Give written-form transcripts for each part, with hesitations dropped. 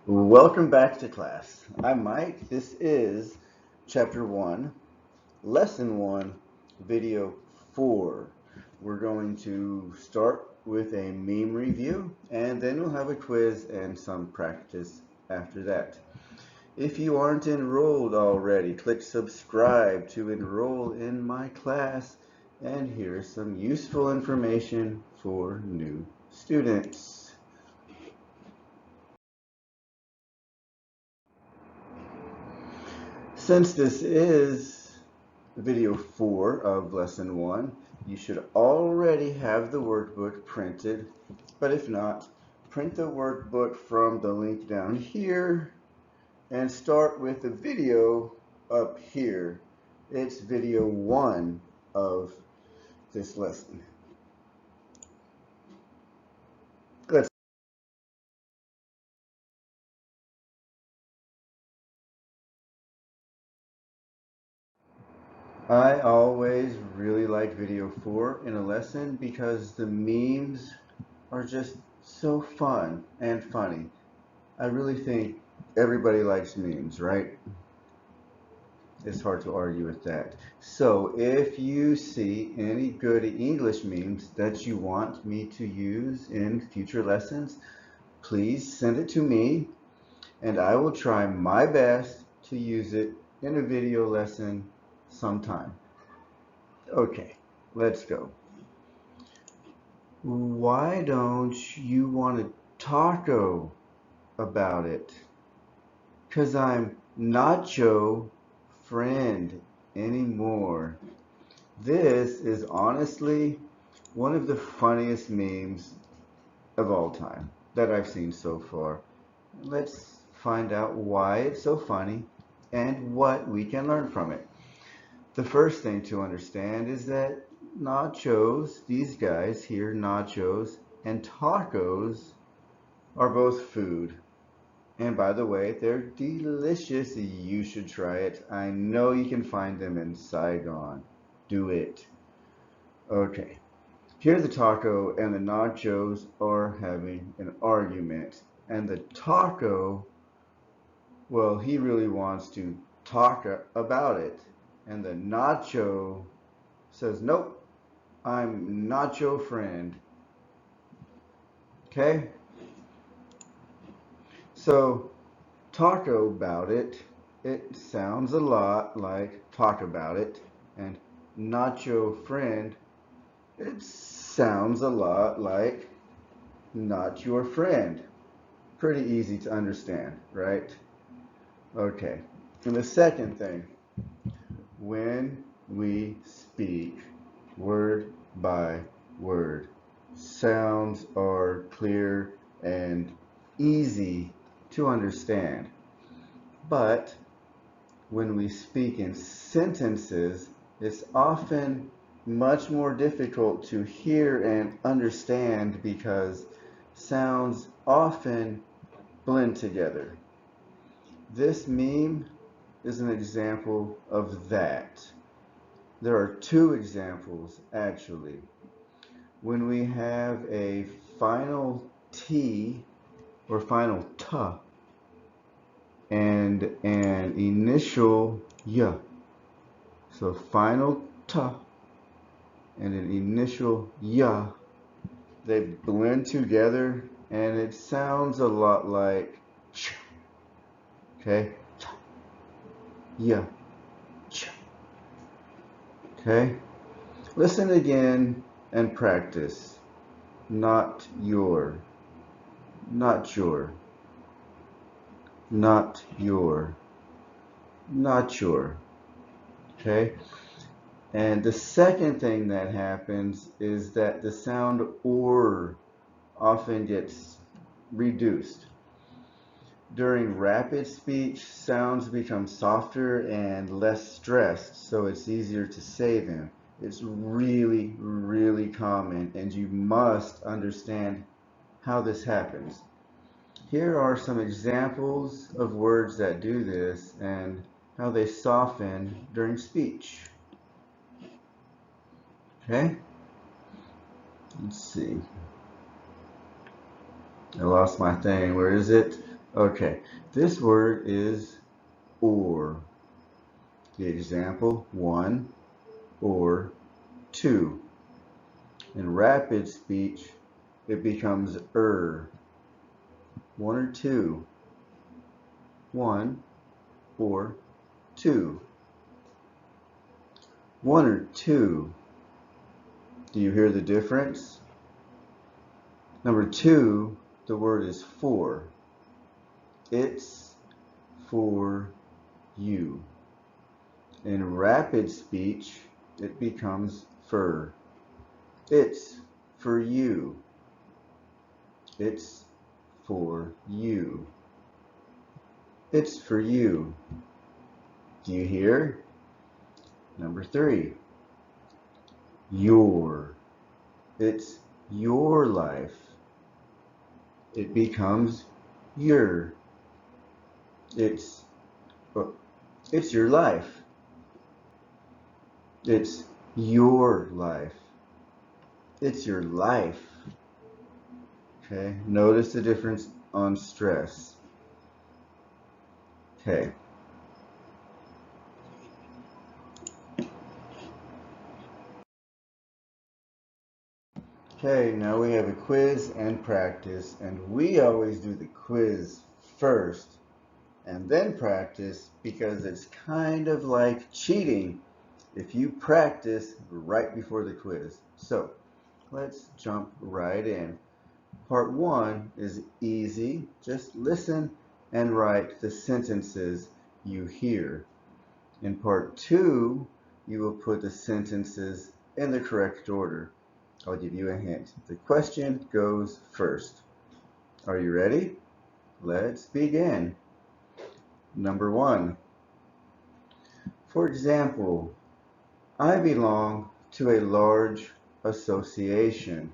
Welcome back to class. I'm Mike. This is Chapter 1, Lesson 1, Video 4. We're going to start with a meme review, and then we'll have a quiz and some practice after that. If you aren't enrolled already, click subscribe to enroll in my class, and here's some useful information for new students. Since this is video 4 of lesson 1, you should already have the workbook printed, but if not, print the workbook from the link down here and start with the video up here. It's video 1 of this lesson. Let's I always really like video 4 in a lesson because the memes are just so fun and funny. I really think everybody likes memes, right? It's hard to argue with that. So if you see any good English memes that you want me to use in future lessons, please send it to me and I will try my best to use it in a video lesson sometime. Okay, let's go. Why don't you want a taco about it? 'Cause I'm not your friend anymore. This is honestly one of the funniest memes of all time that I've seen so far. Let's find out why it's so funny and what we can learn from it. The first thing to understand is that nachos, these guys here, nachos and tacos are both food. And by the way, they're delicious. You should try it. I know you can find them in Saigon. Do it. Okay. Here the taco and the nachos are having an argument. And the taco, well, he really wants to talk about it. And the nacho says, nope, I'm not your friend. Okay? So, taco about it, it sounds a lot like talk about it. And not your friend, it sounds a lot like not your friend. Pretty easy to understand, right? Okay. And the second thing, when we speak word by word, sounds are clear and easy to understand. But when we speak in sentences, it's often much more difficult to hear and understand because sounds often blend together. This meme is an example of that. There are two examples actually. When we have a final T or final T and an initial Y. So final T and an initial Y, they blend together and it sounds a lot like ch. Okay? Yeah. Ch. Okay? Listen again and practice. Not your. Not your. Not your. Not your. Okay? And the second thing that happens is that the sound or often gets reduced. During rapid speech, sounds become softer and less stressed, so it's easier to say them. It's really, really common, and you must understand how this happens. Here are some examples of words that do this and how they soften during speech. Okay? Let's see. I lost my thing. Where is it? Okay, this word is or. The example, 1 or 2. In rapid speech, it becomes 1 or 2. 1 or 2. 1 or 2. Do you hear the difference? Number 2, the word is for. It's for you. In rapid speech, it becomes for. It's for you. It's for you. It's for you. Do you hear? Number 3, your. It's your life. It becomes your. It's your life. It's your life. It's your life. Okay, notice the difference on stress. Okay. Okay, now we have a quiz and practice, and we always do the quiz first and then practice because it's kind of like cheating if you practice right before the quiz. So let's jump right in. Part 1 is easy. Just listen and write the sentences you hear. In part 2, you will put the sentences in the correct order. I'll give you a hint. The question goes first. Are you ready? Let's begin. Number 1. For example, I belong to a large association.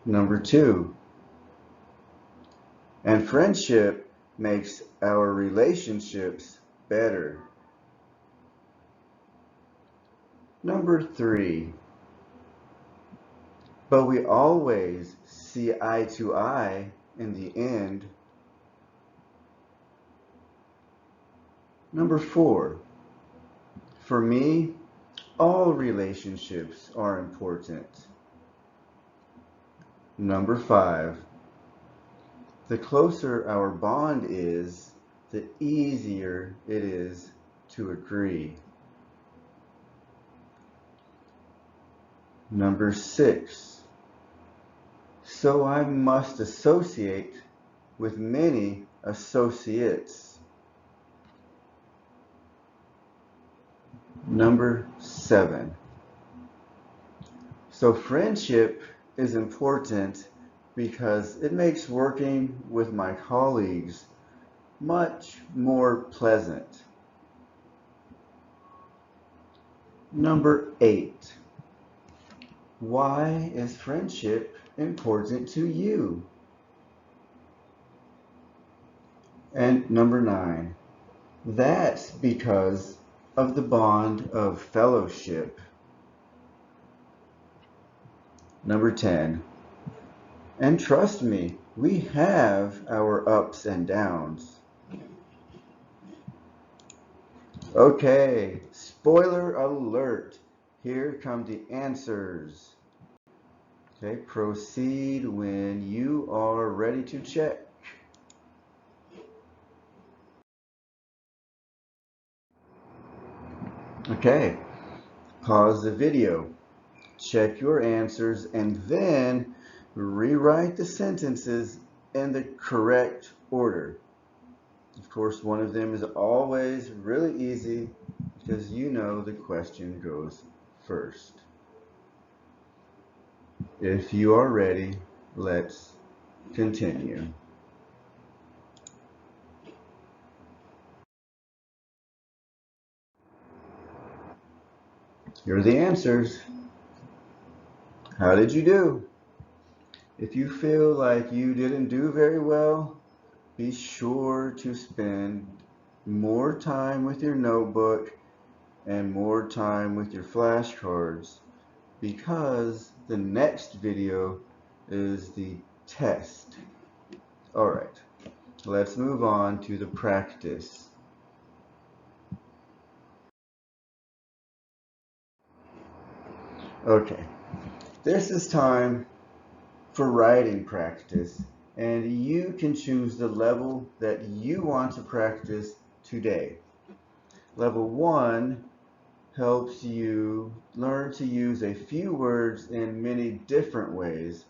Number 2. And friendship makes our relationships better. Number 3. But we always see eye to eye in the end. Number 4. For me, all relationships are important. Number 5. The closer our bond is, the easier it is to agree. Number 6. So I must associate with many associates. Number 7. So friendship is important because it makes working with my colleagues much more pleasant. Number 8. Why is friendship important to you? And number 9. That's because of the bond of fellowship. Number 10. And trust me, we have our ups and downs. Okay, spoiler alert. Here come the answers. Okay, proceed when you are ready to check. Okay, pause the video. Check your answers and then rewrite the sentences in the correct order. Of course, one of them is always really easy because you know the question goes first. If you are ready, let's continue. Here are the answers. How did you do? If you feel like you didn't do very well, be sure to spend more time with your notebook and more time with your flashcards because the next video is the test. All right, let's move on to the practice. Okay, this is time for writing practice, and you can choose the level that you want to practice today. Level 1 helps you learn to use a few words in many different ways.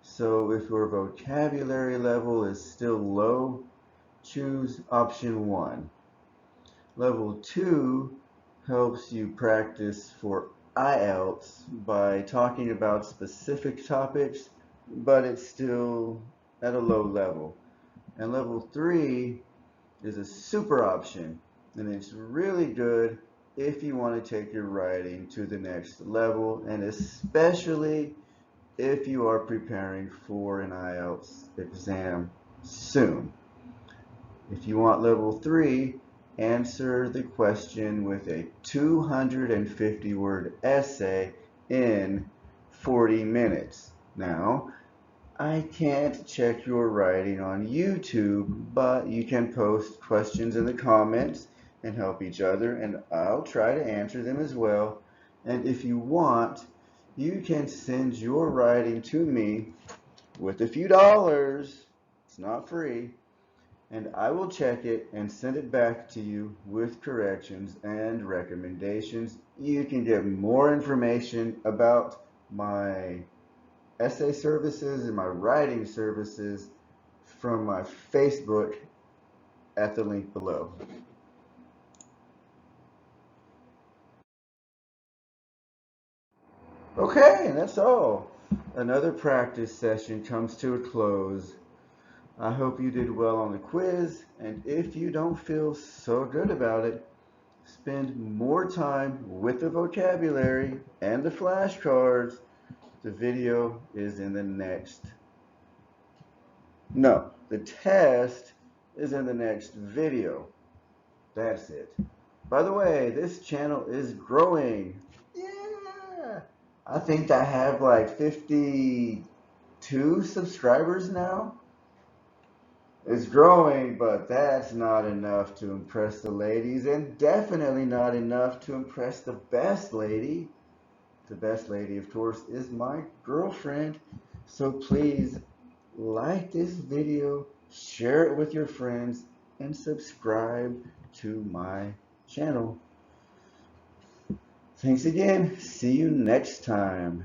So if your vocabulary level is still low, choose option 1. Level 2 helps you practice for IELTS by talking about specific topics, but it's still at a low level. And level 3 is a super option, and it's really good if you want to take your writing to the next level, and especially if you are preparing for an IELTS exam soon. If you want level 3, answer the question with a 250-word essay in 40 minutes. Now, I can't check your writing on YouTube, but you can post questions in the comments and help each other, and I'll try to answer them as well. And if you want, you can send your writing to me with a few dollars. It's not free. And I will check it and send it back to you with corrections and recommendations. You can get more information about my essay services and my writing services from my Facebook at the link below. Okay, that's all. Another practice session comes to a close. I hope you did well on the quiz, and if you don't feel so good about it, spend more time with the vocabulary and the flashcards. The video is in the next. No, the test is in the next video. That's it. By the way, this channel is growing. Yeah. I think I have like 52 subscribers now. It's growing, but that's not enough to impress the ladies, and definitely not enough to impress the best lady. The best lady, of course, is my girlfriend. So please like this video, share it with your friends, and subscribe to my channel. Thanks again. See you next time.